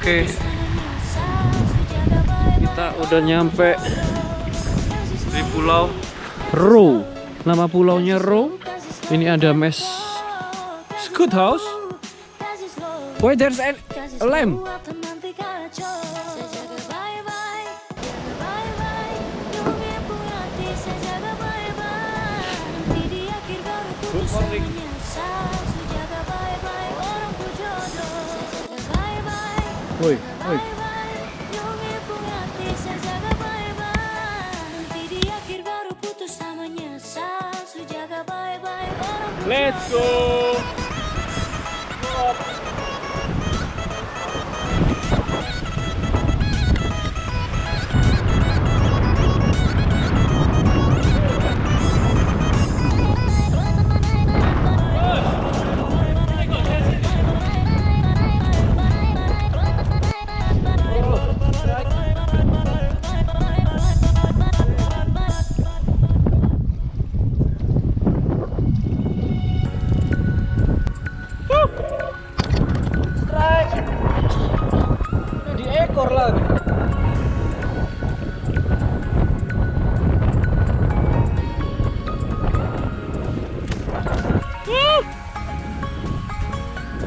Oke, kita udah nyampe di Pulau Row. Nama pulaunya Row. Ini ada Mes Scoot House. Why there's a lamb? Good morning. Woi, woi. Let's go.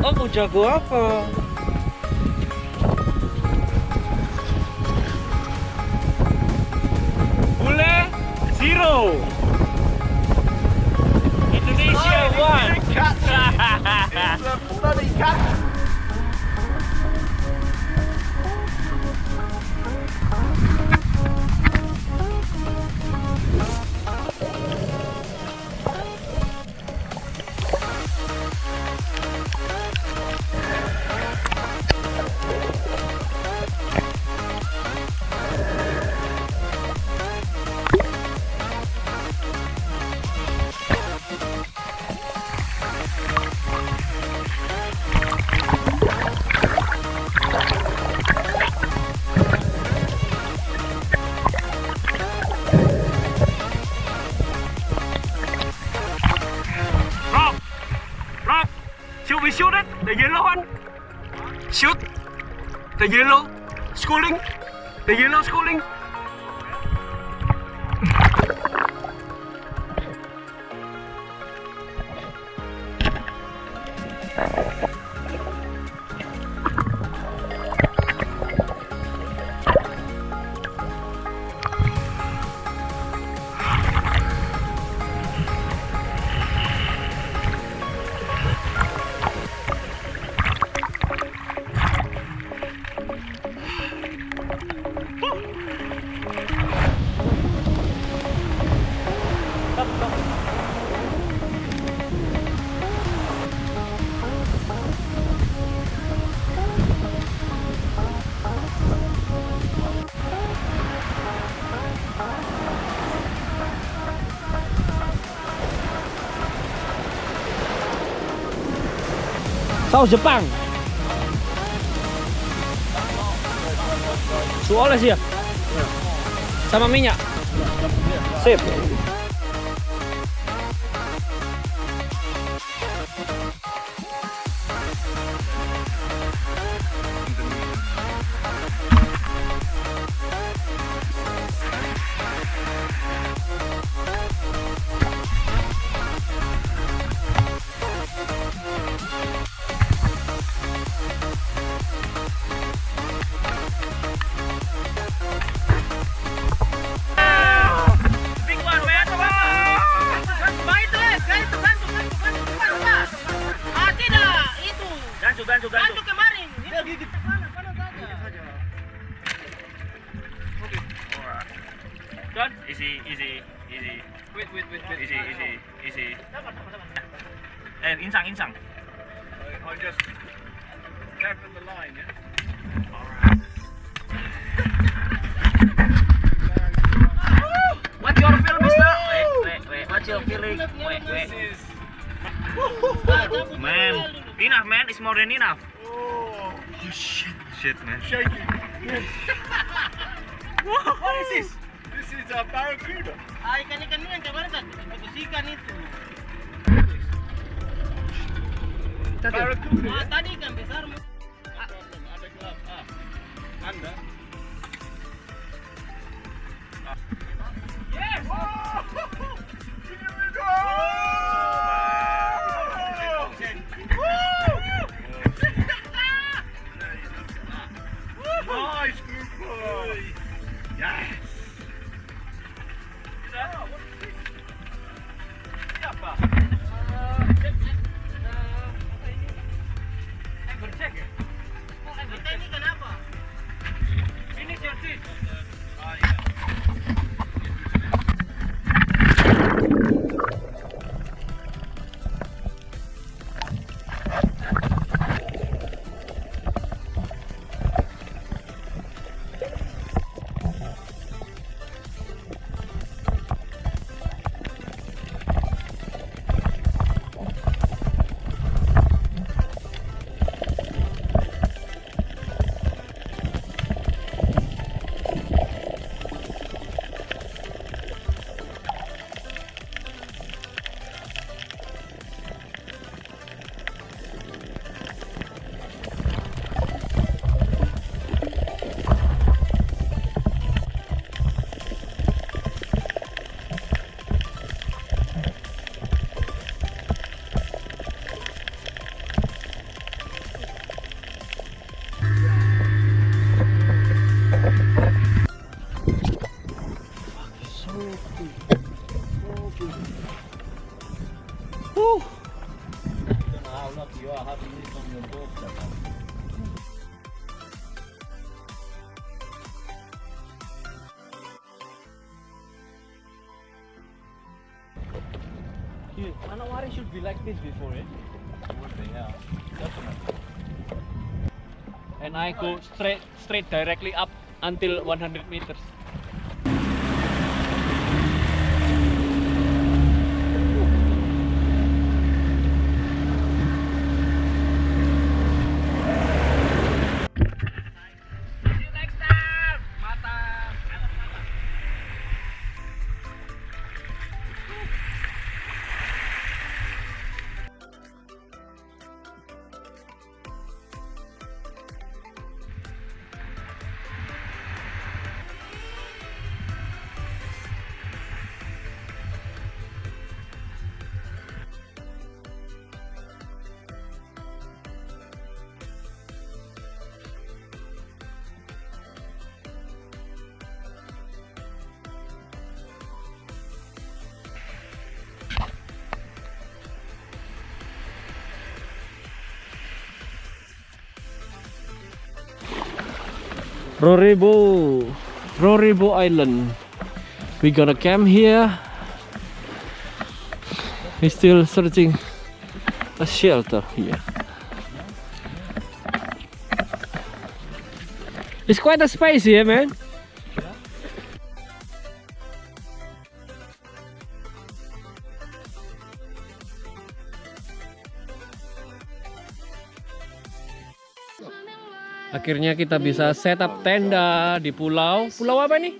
Aku jago apa? Bule 0. Indonesia 1. It's a bloody cat. Should we shoot it? The yellow one? Shoot the yellow schooling? The yellow schooling? Saus Jepang. Suoles ya? Sama minyak. Sip. Gantu kemarin. Dia gigit panas saja. Oke. Done. Easy. Wait. Easy. Sabar. Insang. I just tap the line, yeah. Alright. What's your feel, mister? Wait. What's your feeling? Wait. Man, enough, man. It's more than enough. Oh shit, man. Shaking. What is this? This is a barracuda. Ikan-ikan ini yang kemarin kan ikan itu. Barracuda. Tadi ikan besar. Ada gelap. how lucky you are having this on your doorstep. Manowari should be like this before, eh? Yeah, definitely. And I go straight directly up until 100 meters. Roribo Island. We gonna camp here. We're still searching a shelter here. It's quite a space here, man. Akhirnya kita bisa set up tenda di pulau. Pulau apa nih?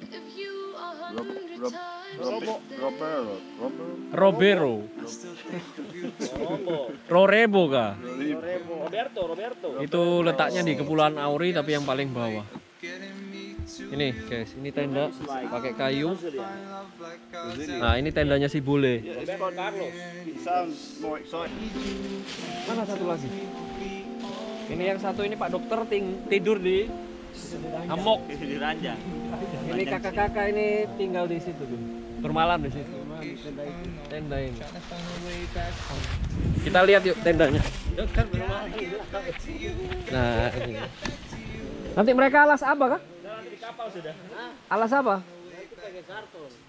Robero. Rorebo kah? Roberto. Itu letaknya di Kepulauan Auri tapi yang paling bawah. Ini guys, ini tenda pakai kayu. Nah, ini tendanya si Bule. Mana satu lagi? Ini yang satu ini Pak Dokter tidur di amok Di ranjang. Ini kakak-kakak ini tinggal di situ tuh. Bermalam di situ. Tenda ini. Kita lihat yuk tendanya. Nah, ini. Nanti mereka alas apa kah? Di kapal sudah. Alas apa?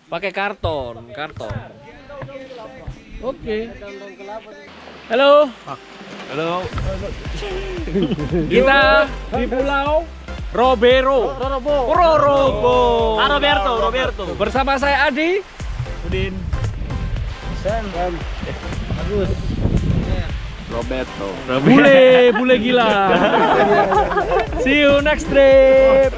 Pakai karton. Oke. Halo. Halo. Kita di Pulau Robero. Roberto. Bersama saya Adi. Udin. Bagus. Roberto. Bule gila. See you next trip.